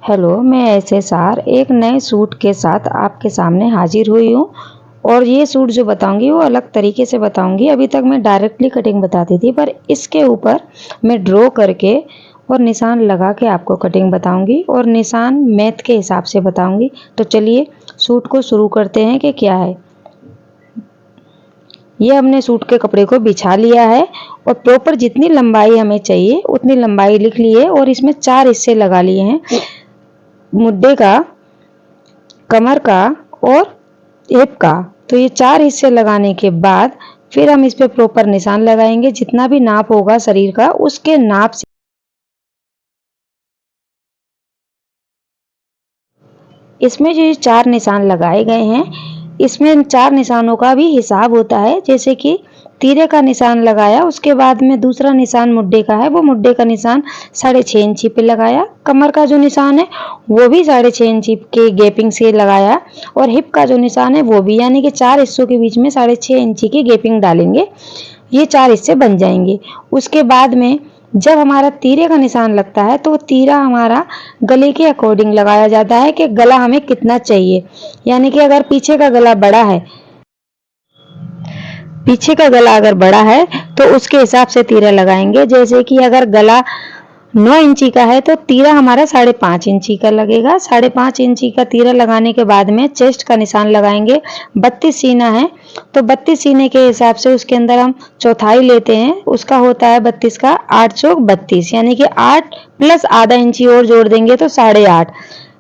Hello, मैं SSR एक नए सूट के साथ आपके सामने हाजिर हुई हूँ। और ये सूट जो बताऊंगी वो अलग तरीके से बताऊंगी। अभी तक मैं डायरेक्टली कटिंग बताती थी, पर इसके ऊपर मैं ड्रॉ करके और निशान लगा के आपको कटिंग बताऊंगी और निशान मैथ के हिसाब से बताऊंगी। तो चलिए सूट को शुरू करते हैं कि क्या है। ये हमने सूट के कपड़े को बिछा लिया है और प्रॉपर जितनी लंबाई हमें चाहिए उतनी लंबाई लिख ली है और इसमें 4 हिस्से लगा लिए हैं, मुड्ढे का, कमर का और हिप का। तो ये 4 हिस्से लगाने के बाद फिर हम इस पे प्रॉपर निशान लगाएंगे। जितना भी नाप होगा शरीर का उसके नाप से इसमें जो 4 निशान लगाए गए हैं, इसमें 4 निशानों का भी हिसाब होता है। जैसे कि तीरे का निशान लगाया, उसके बाद में दूसरा निशान मुड्ढे का है, वो मुड्ढे का निशान 6.5 इंची पे लगाया। कमर का जो निशान है वो भी 6.5 इंची के गैपिंग से लगाया और हिप का जो निशान है वो भी, यानी कि 4 हिस्सों के बीच में 6.5 इंची की गैपिंग डालेंगे। ये 4 हिस्से बन जाएंगे। उसके बाद में जब हमारा तीरे का निशान लगता है तो तीरा हमारा गले के अकॉर्डिंग लगाया जाता है कि गला हमें कितना चाहिए। यानी कि अगर पीछे का गला बड़ा है, पीछे का गला अगर बड़ा है तो उसके हिसाब से तीरा लगाएंगे। जैसे कि अगर गला 9 इंची का है तो तीरा हमारा 5.5 इंची का लगेगा। 5.5 इंची का तीरा लगाने के बाद में चेस्ट का निशान लगाएंगे। 32 सीना है तो 32 सीने के हिसाब से उसके अंदर हम चौथाई लेते हैं, उसका होता है 32 का 8 चौक 32, यानी कि 8 प्लस आधा इंची और जोड़ देंगे तो 8.5,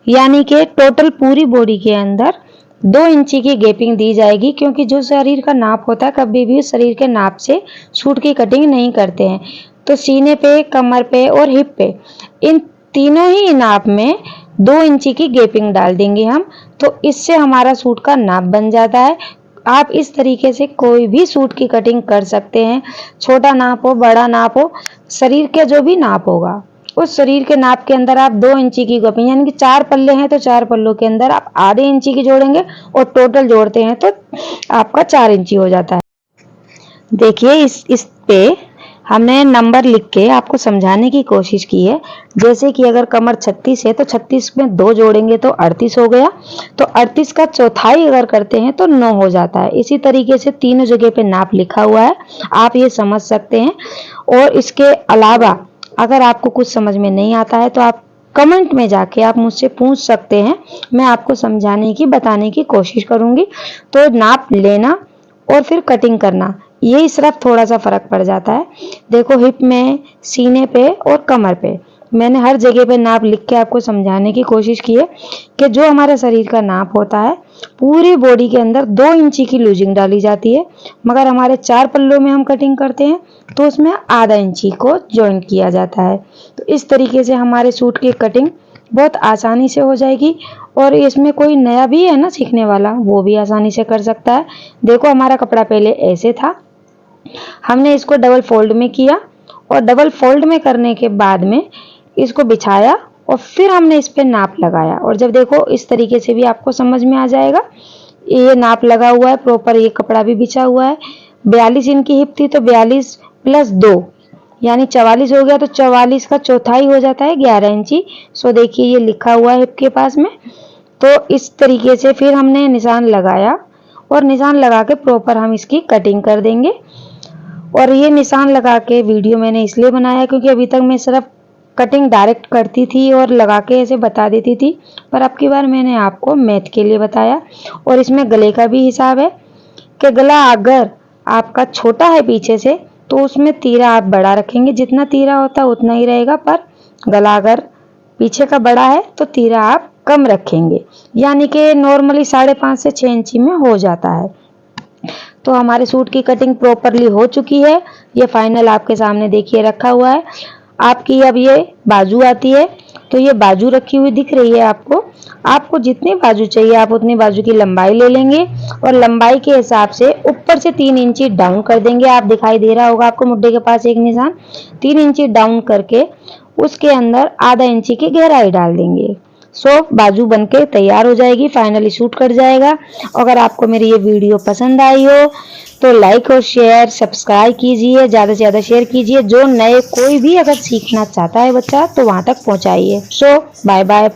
यानी कि टोटल पूरी बॉडी के अंदर 2 इंची की गैपिंग दी जाएगी। क्योंकि जो शरीर का नाप होता है कभी भी शरीर के नाप से सूट की कटिंग नहीं करते हैं। तो सीने पे, कमर पे और हिप पे, इन तीनों ही नाप में 2 इंची की गैपिंग डाल देंगे हम। तो इससे हमारा सूट का नाप बन जाता है। आप इस तरीके से कोई भी सूट की कटिंग कर सकते हैं। छोटा नाप हो, बड़ा नाप हो, शरीर के जो भी नाप होगा उस शरीर के नाप के अंदर आप 2 इंची की गैपिंग, यानी कि 4 पल्ले हैं तो 4 पल्लों के अंदर आप आधे इंची की जोड़ेंगे और टोटल जोड़ते हैं तो आपका 4 इंची हो जाता है। देखिए इस पे हमने नंबर लिख के आपको समझाने की कोशिश की है। जैसे कि अगर कमर 36 है तो 36 में 2 जोड़ेंगे तो 38 हो गया। तो 38 का चौथाई अगर करते हैं तो 9 हो जाता है। इसी तरीके से तीनों जगह पे नाप लिखा हुआ है, आप ये समझ सकते हैं। और इसके अलावा अगर आपको कुछ समझ में नहीं आता है तो आप कमेंट में जाके आप मुझसे पूछ सकते हैं, मैं आपको समझाने की, बताने की कोशिश करूंगी। तो नाप लेना और फिर कटिंग करना, यही सिर्फ थोड़ा सा फर्क पड़ जाता है। देखो हिप में, सीने पे और कमर पे मैंने हर जगह पे नाप लिख के आपको समझाने की कोशिश की है कि जो हमारे शरीर का नाप होता है पूरी बॉडी के अंदर 2 इंची की लूजिंग डाली जाती है। मगर हमारे 4 पल्लों में हम कटिंग करते हैं तो उसमें आधा इंची को ज्वाइन किया जाता है। तो इस तरीके से हमारे सूट की कटिंग बहुत आसानी से हो जाएगी। और इसमें कोई नया भी है ना सीखने वाला, वो भी आसानी से कर सकता है। देखो हमारा कपड़ा पहले ऐसे था, हमने इसको डबल फोल्ड में किया और डबल फोल्ड में करने के बाद में इसको बिछाया और फिर हमने इस पे नाप लगाया। और जब देखो इस तरीके से भी आपको समझ में आ जाएगा, ये नाप लगा हुआ है प्रॉपर, ये कपड़ा भी बिछा हुआ है। 42 इनकी हिप थी तो 42 प्लस 2 यानी 44 हो गया। तो 44 का चौथाई हो जाता है 11 इंची। सो देखिए ये लिखा हुआ है हिप के पास में। तो इस तरीके से फिर हमने निशान लगाया और निशान लगा के प्रॉपर हम इसकी कटिंग कर देंगे। और ये निशान लगा के वीडियो मैंने इसलिए बनाया क्योंकि अभी तक मैं सिर्फ कटिंग डायरेक्ट करती थी और लगा के ऐसे बता देती थी, पर अब की बार मैंने आपको मैथ के लिए बताया। और इसमें गले का भी हिसाब है कि गला अगर आपका छोटा है पीछे से तो उसमें तीरा आप बड़ा रखेंगे, जितना तीरा होता है उतना ही रहेगा। पर गला अगर पीछे का बड़ा है तो तीरा आप कम रखेंगे, यानी कि नॉर्मली 5.5 से 6 इंची में हो जाता है। तो हमारे सूट की कटिंग प्रॉपरली हो चुकी है। ये फाइनल आपके सामने देखिए रखा हुआ है। आपकी अब ये बाजू आती है, तो ये बाजू रखी हुई दिख रही है आपको। आपको जितनी बाजू चाहिए आप उतनी बाजू की लंबाई ले लेंगे और लंबाई के हिसाब से ऊपर से 3 इंची डाउन कर देंगे। आप दिखाई दे रहा होगा आपको मुड्ढे के पास एक निशान, 3 इंची डाउन करके उसके अंदर आधा इंची की गहराई डाल देंगे। सो बाजू बनके तैयार हो जाएगी, फाइनली सूट कट जाएगा। अगर आपको मेरी ये वीडियो पसंद आई हो तो लाइक और शेयर सब्सक्राइब कीजिए, ज़्यादा से ज़्यादा शेयर कीजिए। जो नए कोई भी अगर सीखना चाहता है बच्चा तो वहाँ तक पहुँचाइए। सो बाय बाय।